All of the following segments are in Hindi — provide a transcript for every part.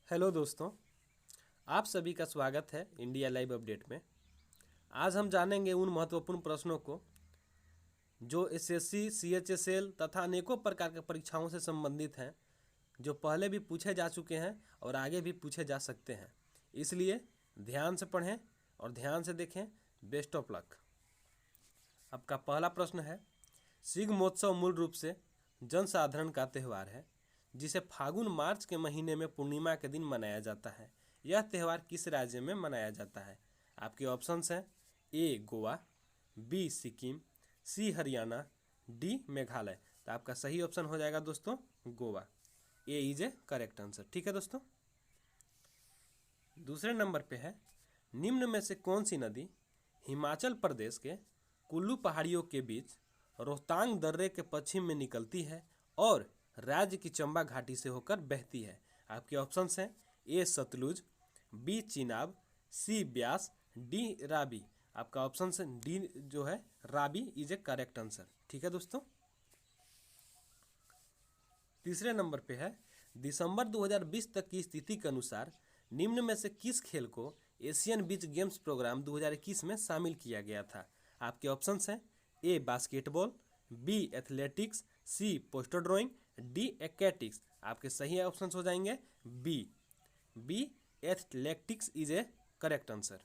हेलो दोस्तों, आप सभी का स्वागत है इंडिया लाइव अपडेट में। आज हम जानेंगे उन महत्वपूर्ण प्रश्नों को जो एसएससी, सीएचएसएल तथा अनेकों प्रकार के परीक्षाओं से संबंधित हैं, जो पहले भी पूछे जा चुके हैं और आगे भी पूछे जा सकते हैं। इसलिए ध्यान से पढ़ें और ध्यान से देखें। Best of luck. आपका पहला प्रश्न है, शिग्मोत्सव मूल रूप से जनसाधारण का त्यौहार है जिसे फागुन मार्च के महीने में पूर्णिमा के दिन मनाया जाता है। यह त्यौहार किस राज्य में मनाया जाता है? आपके ऑप्शंस हैं ए गोवा, बी सिक्किम, सी हरियाणा, डी मेघालय। तो आपका सही ऑप्शन हो जाएगा दोस्तों गोवा। ए इज ए करेक्ट आंसर। ठीक है दोस्तों, दूसरे नंबर पे है, निम्न में से कौन सी नदी हिमाचल प्रदेश के कुल्लू पहाड़ियों के बीच रोहतांग दर्रे के पश्चिम में निकलती है और राज्य की चंबा घाटी से होकर बहती है? आपके ऑप्शंस हैं ए सतलुज, बी चिनाब, सी ब्यास, डी रावी। आपका ऑप्शन है डी जो है Ravi is a correct answer. ठीक है दोस्तों, तीसरे नंबर पे है, दिसंबर 2020 तक की स्थिति के अनुसार निम्न में से किस खेल को एशियन बीच गेम्स प्रोग्राम 2021 में शामिल किया गया था? आपके ऑप्शंस हैं A basketball, B athletics, C poster drawing, D aquatics. आपके सही ऑप्शंस हो जाएंगे B athletics is a correct answer.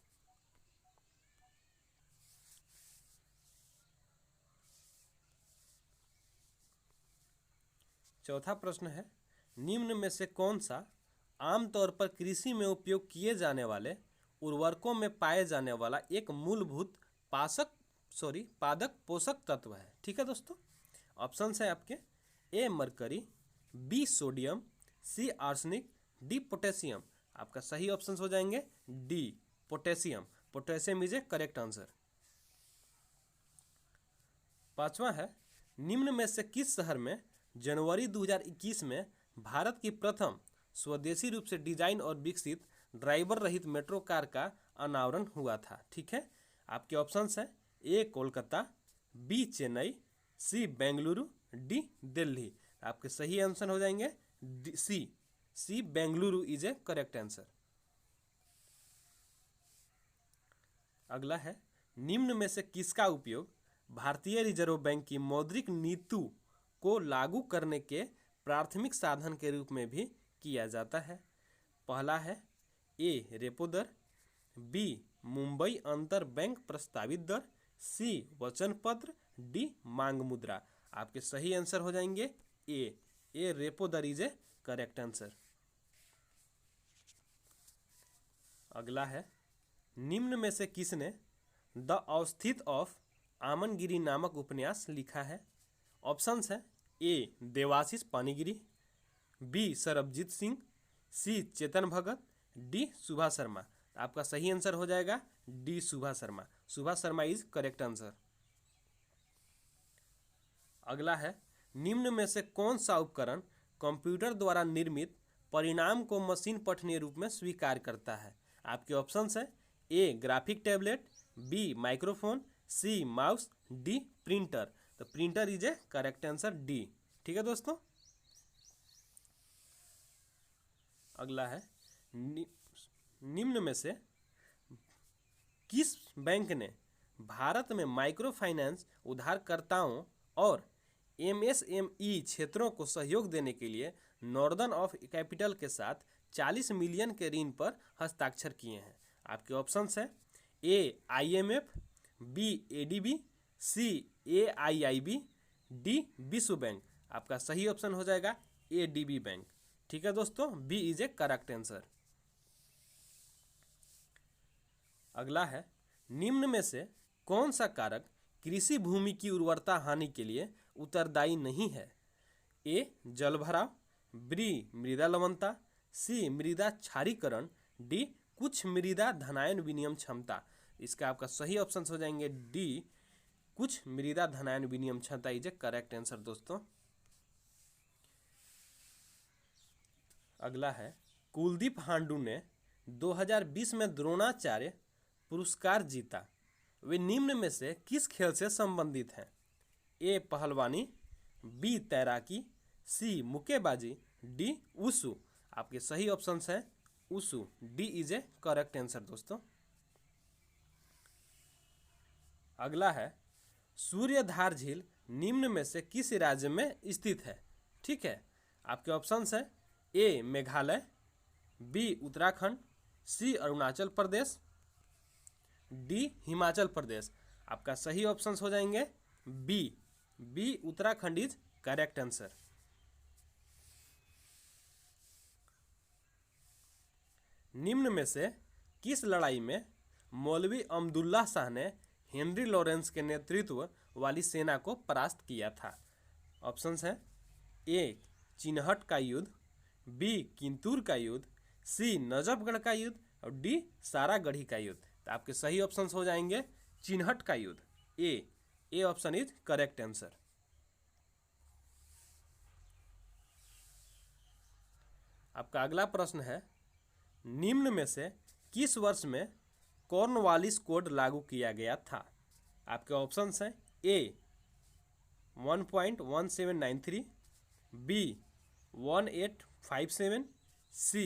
चौथा प्रश्न है, निम्न में से कौन सा आमतौर पर कृषि में उपयोग किए जाने वाले उर्वरकों में पाए जाने वाला एक मूलभूत पादक पोषक तत्व है? ठीक है दोस्तों, ऑप्शंस है आपके ए मरकरी, बी सोडियम, सी आर्सेनिक, डी पोटेशियम। आपका सही ऑप्शंस हो जाएंगे D potassium. Potassium is a correct answer. पांचवा है, निम्न में से किस शहर में जनवरी 2021 में भारत की प्रथम स्वदेशी रूप से डिजाइन और विकसित ड्राइवर रहित मेट्रो कार का अनावरण हुआ था? ठीक है, आपके ऑप्शंस हैं A Kolkata, B Chennai, C Bengaluru, D Delhi. आपके सही आंसर हो जाएंगे C Bengaluru is a correct answer. अगला है, निम्न में से किसका उपयोग भारतीय रिजर्व बैंक की मौद्रिक नीति को लागू करने के प्राथमिक साधन के रूप में भी किया जाता है? पहला है ए रेपो दर, बी मुंबई अंतर बैंक प्रस्तावित दर, सी वचन पत्र, डी मांग मुद्रा। आपके सही आंसर हो जाएंगे ए रेपो दर इज ए करेक्ट आंसर। अगला है, निम्न में से किसने द अवस्थित ऑफ आमनगिरी नामक उपन्यास लिखा है? ऑप्शंस है ए देवाशीष पानीगिरी, बी सरबजीत सिंह, सी चेतन भगत, डी सुभा शर्मा। आपका सही आंसर हो जाएगा D Subhash Sharma. Subhash Sharma is correct answer. अगला है, निम्न में से कौन सा उपकरण कंप्यूटर द्वारा निर्मित परिणाम को मशीन पठनीय रूप में स्वीकार करता है? आपके ऑप्शंस हैं A graphic tablet, B microphone, C mouse, D printer. तो printer is a correct answer D. ठीक है दोस्तों, अगला है, निम्न में से किस बैंक ने भारत में माइक्रो फाइनेंस उधारकर्ताओं और एमएसएमई क्षेत्रों को सहयोग देने के लिए नॉर्दर्न ऑफ कैपिटल के साथ 40 मिलियन के ऋण पर हस्ताक्षर किए हैं? आपके ऑप्शंस हैं ए आईएमएफ, बी एडीबी, सी एआईआईबी, डी विश्व बैंक। आपका सही ऑप्शन हो जाएगा एडीबी बैंक। ठीक है दोस्तों, B is a correct answer. अगला है, निम्न में से कौन सा कारक कृषि भूमि की उर्वरता हानि के लिए उत्तरदायी नहीं है? ए जलभराव, बी मृदा लवणता, सी मृदा क्षारीकरण, डी कुछ मृदा धनायन विनिमय क्षमता। इसका आपका सही ऑप्शन हो जाएंगे डी कुछ मृदा धनायन विनिमय क्षमता इज ए करेक्ट आंसर दोस्तों। अगला है, कुलदीप हांडू ने 2020 में द्रोणाचार्य पुरस्कार जीता। वे निम्न में से किस खेल से संबंधित हैं? ए पहलवानी, बी तैराकी, सी मुक्केबाजी, डी वुशु। आपके सही ऑप्शंस हैं उसु, D is a correct answer दोस्तों। अगला है सूर्यधार झील निम्न में से किस राज्य में स्थित है। ठीक है, आपके ऑप्शंस हैं A Meghalaya, B Uttarakhand, C Arunachal Pradesh, D Himachal Pradesh. आपका सही ऑप्शंस हो जाएंगे B Uttarakhand is correct answer. निम्न में से किस लड़ाई में मौलवी अब्दुल्ला शाह ने हेनरी लॉरेंस के नेतृत्व वाली सेना को परास्त किया था। ऑप्शंस हैं ए चिन्हट का युद्ध, बी किंतूर का युद्ध, सी नजफगढ़ का युद्ध और डी सारागढ़ी का युद्ध। तो आपके सही ऑप्शंस हो जाएंगे चिन्हट का युद्ध, A option is correct answer. आपका अगला प्रश्न है निम्न में से किस वर्ष में कॉर्नवालिस कोड लागू किया गया था। आपके ऑप्शंस हैं ए 1.1793, बी 1857, सी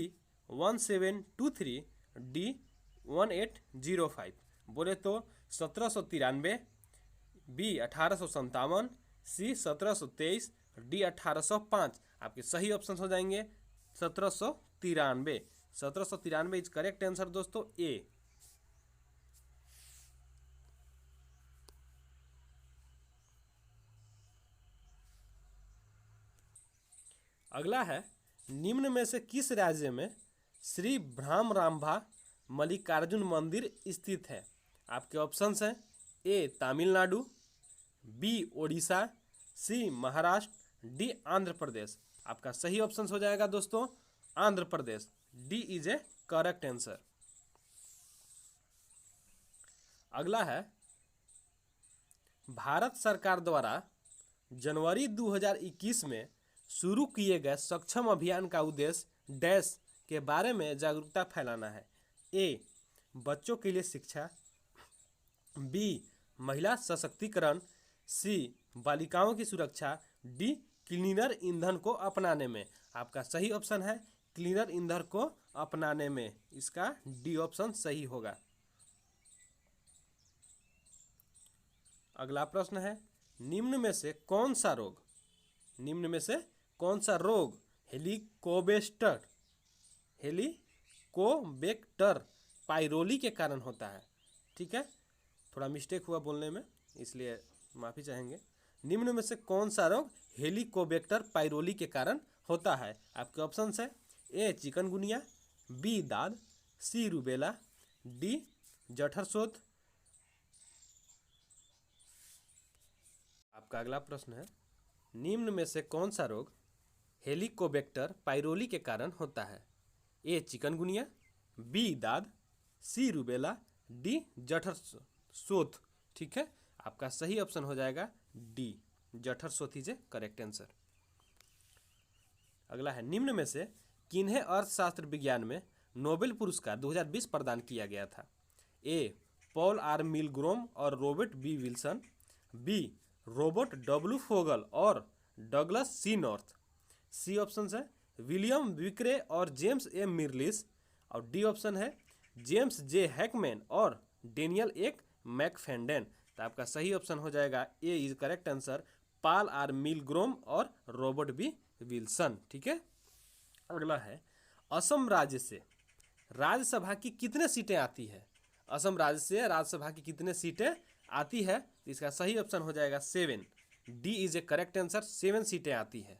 1723, डी 1805। बोले तो 1793, बी 1857, सी 1723, डी 1805। आपके सही ऑप्शन हो जाएंगे 1793। 1793 इज करेक्ट आंसर दोस्तों, ए। अगला है निम्न में से किस राज्य में श्री भ्रामरांभा मल्लिकार्जुन मंदिर स्थित है। आपके ऑप्शंस हैं A Tamil Nadu, B Odisha, C Maharashtra, D Andhra Pradesh. आपका सही ऑप्शन हो जाएगा दोस्तों Andhra Pradesh, D is a correct answer. अगला है भारत सरकार द्वारा जनवरी 2021 में शुरू किए गए सक्षम अभियान का उद्देश्य डैश के बारे में जागरूकता फैलाना है। ए बच्चों के लिए शिक्षा, बी महिला सशक्तिकरण, सी बालिकाओं की सुरक्षा, डी क्लीनर ईंधन को अपनाने में। आपका सही ऑप्शन है क्लीनर ईंधन को अपनाने में, इसका डी ऑप्शन सही होगा। अगला प्रश्न है निम्न में से कौन सा रोग हेलिकोबैक्टर पाइरोली के कारण होता है। ठीक है, थोड़ा मिस्टेक हुआ बोलने में, इसलिए माफ़ी चाहेंगे। निम्न में से कौन सा रोग हेलिकोबैक्टर पाइरोली के कारण होता है। आपके ऑप्शन है ए चिकनगुनिया, बी दाद, सी रूबेला, डी जठरशोथ। आपका अगला प्रश्न है निम्न में से कौन सा रोग हेलिकोबैक्टर पाइरोली के कारण होता है। ए चिकनगुनिया, बी दाद, सी रूबेला, डी जठरशोथ। ठीक है, आपका सही ऑप्शन हो जाएगा डी जठरशोथ इज ए करेक्ट आंसर। अगला है निम्न में से किन्हें अर्थशास्त्र विज्ञान में नोबेल पुरस्कार 2020 प्रदान किया गया था। ए पॉल आर मिलग्रोम और Robert B Wilson, B Robert W Fogel और Douglas C North, C option है विलियम विक्रे और जेम्स ए मिर्लिस, और डी ऑप्शन है जेम्स जे हैकमैन और डेनियल एक मैकफेंडेन। तो आपका सही ऑप्शन हो जाएगा A is correct answer, Paul R Milgrom और रॉबर्ट बी विल्सन। ठीक है, अगला है असम राज्य से राज्यसभा की कितने सीटें आती है। असम राज्य से राज्यसभा की कितने सीटें आती है, तो इसका सही ऑप्शन हो जाएगा 7, D is a correct answer, 7 सीटें आती है।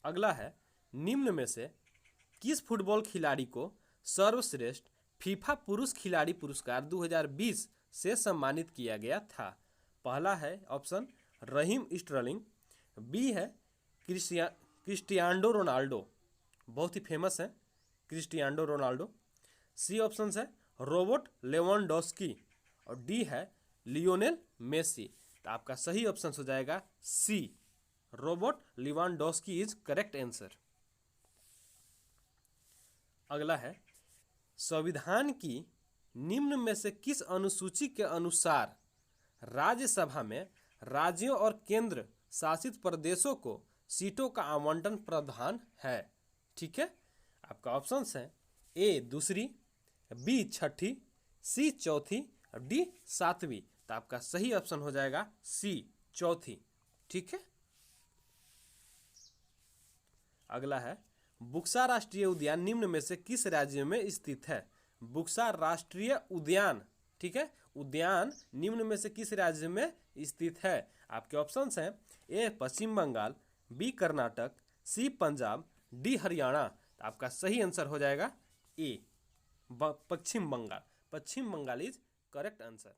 अगला है निम्न में से किस फुटबॉल खिलाड़ी को सर्वश्रेष्ठ फीफा पुरुष खिलाड़ी पुरस्कार 2020 से सम्मानित किया गया था। पहला है ऑप्शन रहीम स्टर्लिंग, बी है क्रिस्टियानो रोनाल्डो, बहुत ही फेमस है क्रिस्टियानो रोनाल्डो, सी ऑप्शन है रॉबर्ट लेवेंडोस्की, और डी है लियोनेल मेसी। तो आपका सही ऑप्शन हो जाएगा C Robert Lewandowski is correct answer. अगला है संविधान की निम्न में से किस अनुसूची के अनुसार राज्यसभा में राज्यों और केंद्र शासित प्रदेशों को सीटों का आवंटन प्रधान है। ठीक है, आपका ऑप्शंस है ए दूसरी, बी छठी, सी चौथी और डी सातवीं। तो आपका सही ऑप्शन हो जाएगा सी चौथी। ठीक है, अगला है बुक्सा राष्ट्रीय उद्यान निम्न में से किस राज्य में स्थित है? बुक्सा राष्ट्रीय उद्यान, ठीक है, उद्यान निम्न में से किस राज्य में स्थित है? आपके ऑप्शंस हैं ए पश्चिम बंगाल, बी कर्नाटक, सी पंजाब, डी हरियाणा। तो आपका सही आंसर हो जाएगा ए पश्चिम बंगाल। पश्चिम बंगाल इज करेक्ट आंसर।